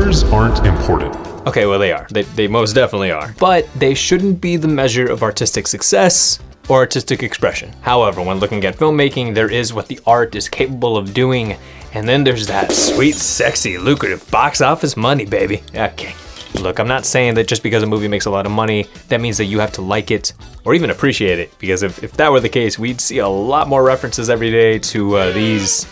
numbers aren't important. Okay, well they are. They most definitely are. But they shouldn't be the measure of artistic success or artistic expression. However, when looking at filmmaking, there is what the art is capable of doing, and then there's that sweet, sexy, lucrative box office money, baby. Okay. Look, I'm not saying that just because a movie makes a lot of money, that means that you have to like it or even appreciate it, because if that were the case, we'd see a lot more references every day to these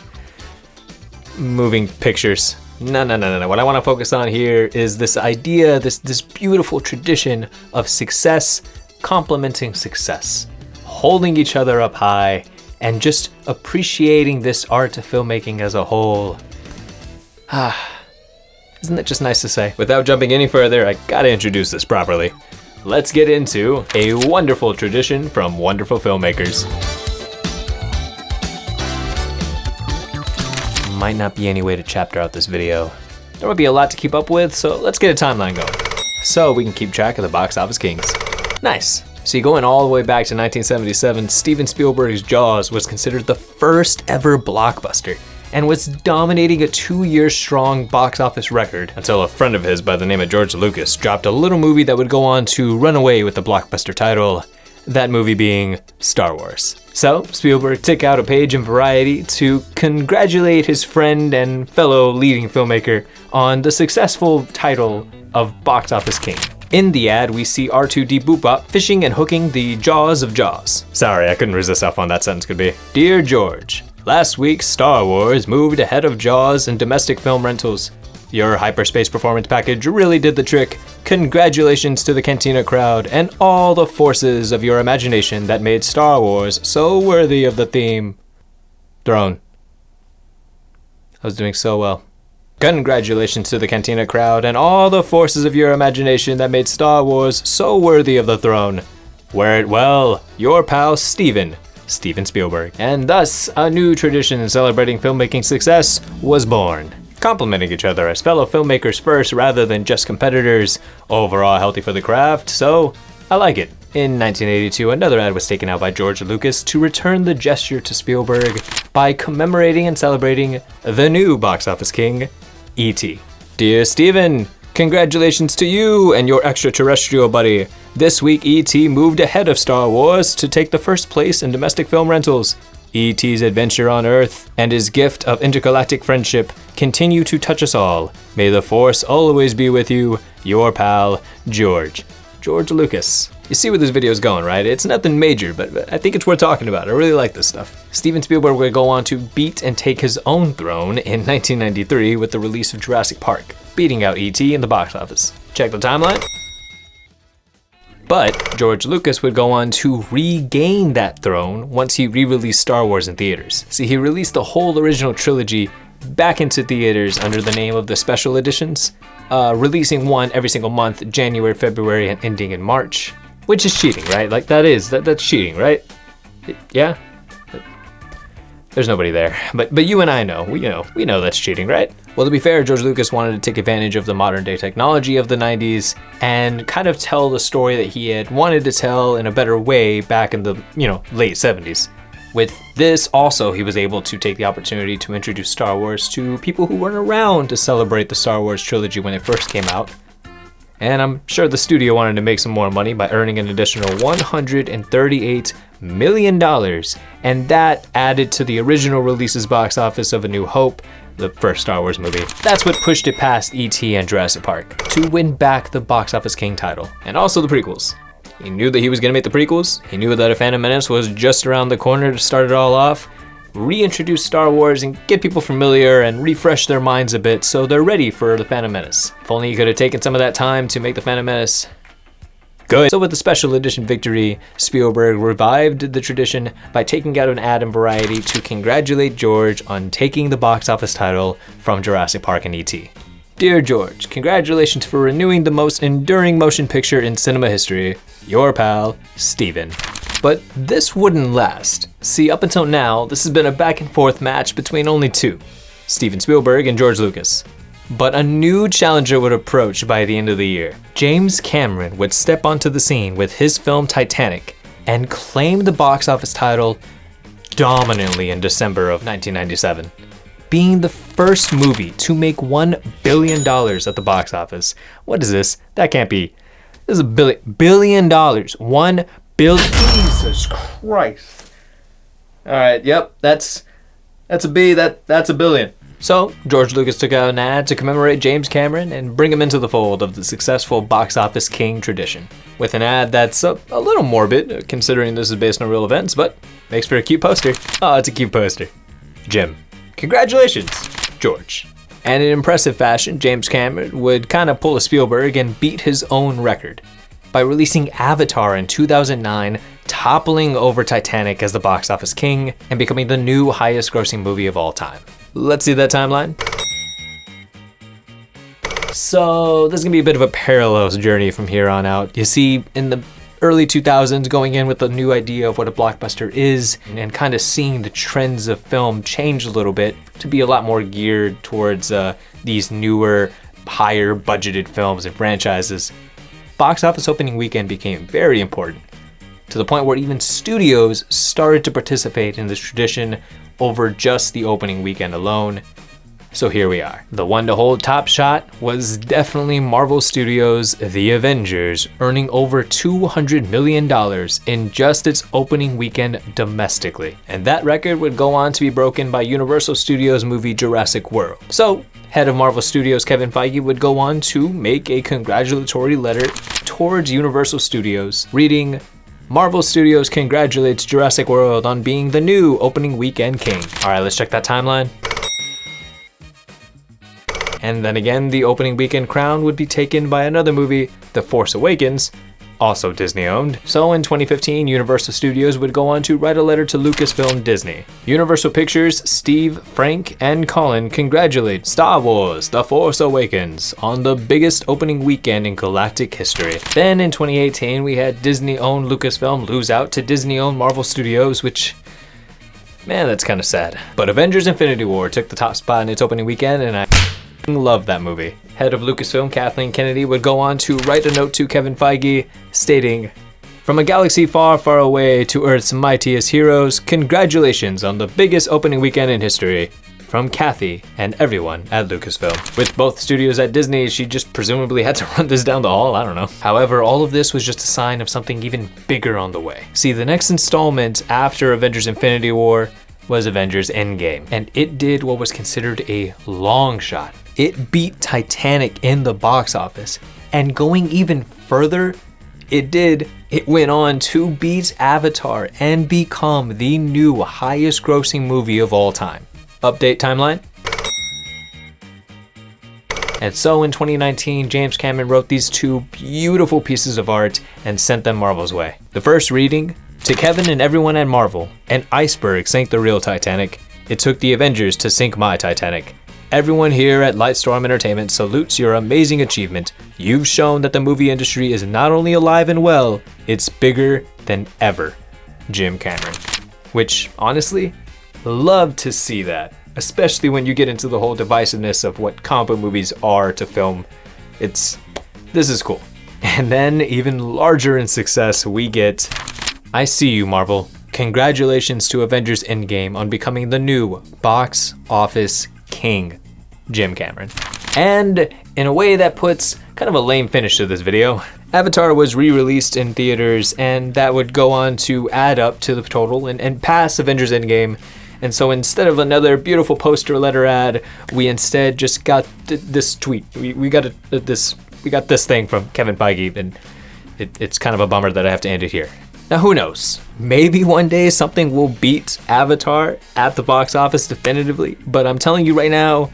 moving pictures. No. What I want to focus on here is this idea, this beautiful tradition of success complementing success, holding each other up high, and just appreciating this art of filmmaking as a whole. Isn't that just nice to say? Without jumping any further, I gotta introduce this properly. Let's get into a wonderful tradition from wonderful filmmakers. Might not be any way to chapter out this video. There would be a lot to keep up with, so let's get a timeline going, so we can keep track of the box office kings. Nice. See, going all the way back to 1977, Steven Spielberg's Jaws was considered the first ever blockbuster and was dominating a 2-year strong box office record until a friend of his by the name of George Lucas dropped a little movie that would go on to run away with the blockbuster title, that movie being Star Wars. So Spielberg took out a page in Variety to congratulate his friend and fellow leading filmmaker on the successful title of Box Office King. In the ad, we see R2D Boop-Bop fishing and hooking the jaws of Jaws. Sorry, I couldn't resist how fun that sentence could be. Dear George, last week Star Wars moved ahead of Jaws in domestic film rentals. Your hyperspace performance package really did the trick. Congratulations to the Cantina crowd and all the forces of your imagination that made Star Wars so worthy of the theme. Throne. I was doing so well. Congratulations to the Cantina crowd and all the forces of your imagination that made Star Wars so worthy of the throne. Wear it well, your pal Steven Spielberg. And thus, a new tradition celebrating filmmaking success was born. Complimenting each other as fellow filmmakers first rather than just competitors. Overall healthy for the craft, so I like it. In 1982, another ad was taken out by George Lucas to return the gesture to Spielberg by commemorating and celebrating the new box office king, E.T. Dear Steven, congratulations to you and your extraterrestrial buddy. This week, E.T. moved ahead of Star Wars to take the first place in domestic film rentals. E.T.'s adventure on Earth and his gift of intergalactic friendship continue to touch us all. May the Force always be with you, your pal, George Lucas. You see where this video is going, right? It's nothing major, but I think it's worth talking about. I really like this stuff. Steven Spielberg would go on to beat and take his own throne in 1993 with the release of Jurassic Park, beating out E.T. in the box office. Check the timeline. But George Lucas would go on to regain that throne once he re-released Star Wars in theaters. See, he released the whole original trilogy back into theaters under the name of the special editions, releasing one every single month, January, February, and ending in March. Which is cheating, right? Like that's cheating, right? Yeah? There's nobody there. But you and I know, we know that's cheating, right? Well, to be fair, George Lucas wanted to take advantage of the modern day technology of the 90s and kind of tell the story that he had wanted to tell in a better way back in the, late 70s. With this also, he was able to take the opportunity to introduce Star Wars to people who weren't around to celebrate the Star Wars trilogy when it first came out. And I'm sure the studio wanted to make some more money by earning an additional $138 million, and that added to the original release's box office of A New Hope, the first Star Wars movie. That's what pushed it past E.T. and Jurassic Park to win back the box office king title, and also the prequels. He knew that he was going to make the prequels, he knew that A Phantom Menace was just around the corner to start it all off, reintroduce Star Wars and get people familiar and refresh their minds a bit so they're ready for The Phantom Menace. If only he could have taken some of that time to make The Phantom Menace good. So with the special edition victory, Spielberg revived the tradition by taking out an ad in Variety to congratulate George on taking the box office title from Jurassic Park and E.T. Dear George, congratulations for renewing the most enduring motion picture in cinema history. Your pal, Steven. But this wouldn't last. See, up until now, this has been a back and forth match between only two, Steven Spielberg and George Lucas. But a new challenger would approach by the end of the year. James Cameron would step onto the scene with his film Titanic and claim the box office title dominantly in December of 1997. being the first movie to make $1 billion at the box office. What is this? That can't be. This is $1 billion. $1 billion. Jesus Christ. All right, yep, that's a B, that's a billion. So, George Lucas took out an ad to commemorate James Cameron and bring him into the fold of the successful box office king tradition. With an ad that's a little morbid, considering this is based on real events, but makes for a cute poster. Oh, it's a cute poster. Jim, congratulations, George. And in impressive fashion, James Cameron would kind of pull a Spielberg and beat his own record by releasing Avatar in 2009, toppling over Titanic as the box office king and becoming the new highest grossing movie of all time. Let's see that timeline. So this is gonna be a bit of a parallels journey from here on out. You see, in the early 2000s, going in with a new idea of what a blockbuster is and kind of seeing the trends of film change a little bit to be a lot more geared towards these newer, higher budgeted films and franchises. Box office opening weekend became very important, to the point where even studios started to participate in this tradition over just the opening weekend alone. So here we are. The one to hold top shot was definitely Marvel Studios' The Avengers, earning over $200 million in just its opening weekend domestically. And that record would go on to be broken by Universal Studios' movie Jurassic World. So, head of Marvel Studios Kevin Feige would go on to make a congratulatory letter towards Universal Studios, reading, "Marvel Studios congratulates Jurassic World on being the new opening weekend king." All right, let's check that timeline. And then again, the opening weekend crown would be taken by another movie, The Force Awakens, also Disney owned. So in 2015, Universal Studios would go on to write a letter to Lucasfilm Disney. Universal Pictures, Steve, Frank, and Colin congratulate Star Wars The Force Awakens on the biggest opening weekend in galactic history. Then in 2018, we had Disney-owned Lucasfilm lose out to Disney-owned Marvel Studios, which, man, that's kind of sad. But Avengers Infinity War took the top spot in its opening weekend, and I love that movie. Head of Lucasfilm Kathleen Kennedy would go on to write a note to Kevin Feige stating, "From a galaxy far, far away to Earth's mightiest heroes, congratulations on the biggest opening weekend in history. From Kathy and everyone at Lucasfilm." With both studios at Disney, she just presumably had to run this down the hall, I don't know. However, all of this was just a sign of something even bigger on the way. See, the next installment after Avengers Infinity War was Avengers Endgame, and it did what was considered a long shot. It beat Titanic in the box office, and going even further, it went on to beat Avatar and become the new highest grossing movie of all time. Update timeline. And so in 2019, James Cameron wrote these two beautiful pieces of art and sent them Marvel's way. The first reading, "To Kevin and everyone at Marvel, an iceberg sank the real Titanic. It took the Avengers to sink my Titanic. Everyone here at Lightstorm Entertainment salutes your amazing achievement. You've shown that the movie industry is not only alive and well, it's bigger than ever. Jim Cameron." Which, honestly, love to see that, especially when you get into the whole divisiveness of what comic book movies are to film. This is cool. And then, even larger in success, we get, "I see you, Marvel. Congratulations to Avengers Endgame on becoming the new box office king, Jim Cameron." And in a way that puts kind of a lame finish to this video, Avatar was re-released in theaters, and that would go on to add up to the total and pass Avengers Endgame. And so instead of another beautiful poster letter ad, we instead just got this tweet. We got this thing from Kevin Feige, and it's kind of a bummer that I have to end it here. Now, who knows? Maybe one day something will beat Avatar at the box office definitively, but I'm telling you right now,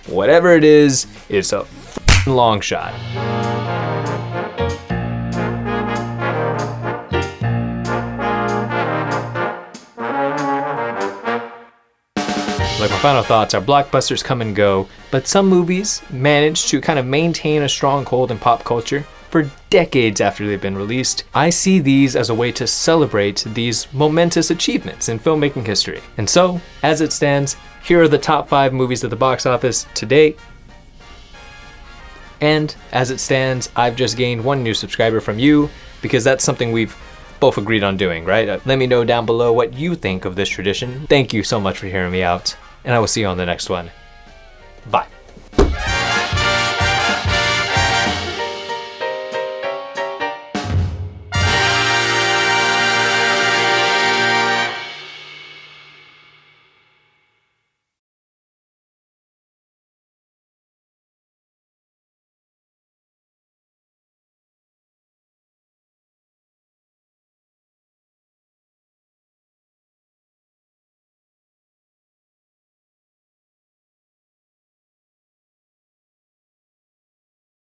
whatever it is, it's a long shot. Like, my final thoughts are blockbusters come and go, but some movies manage to kind of maintain a stronghold in pop culture for decades after they've been released. I see these as a way to celebrate these momentous achievements in filmmaking history. And so, as it stands, here are the top 5 movies at the box office to date. And as it stands, I've just gained 1 new subscriber from you, because that's something we've both agreed on doing, right? Let me know down below what you think of this tradition. Thank you so much for hearing me out. and I will see you on the next one. Bye.